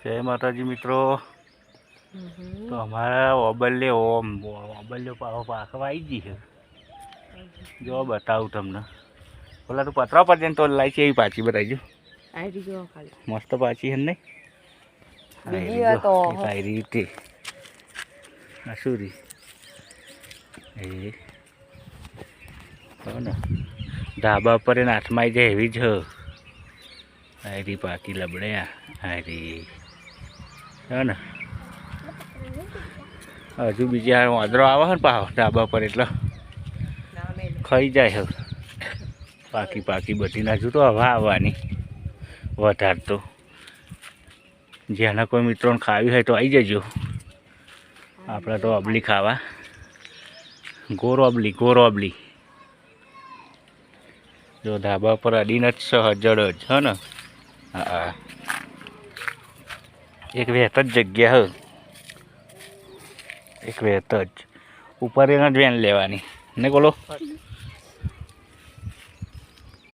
જય માતાજી મિત્રો। તો અમારા ઓબલ્યો પાવો પાકવા આવી ગઈ છે। જો બતાવું તમને, બોલા તું પતરા પર જઈને તો લાઈ છે એવી પાછી બતાવીજો। મસ્ત પાછી છે નહીં? સારી રીતે અસુરી એ ને ધાબા પર એને હાથમાં આવી જાય એવી જ હારી પાકી લબડ્યા હારી ને। હજુ બીજા વાંદરો આવે ને પાવ ધાબા પર એટલે ખાઈ જાય છે પાકી પાકી બધી ના। હજુ તો હવા આવવાની વધારે તો જેના કોઈ મિત્રોને ખાવી હોય તો આવી જજો। આપણે તો અબલી ખાવા ગોરોબલી જો ધાબા પર અડીને જ સહજડ જ હ ને। હા એક વેત જ જગ્યા હ, એક વેત જ ઉપર એને જ વેન લેવાની ને બોલો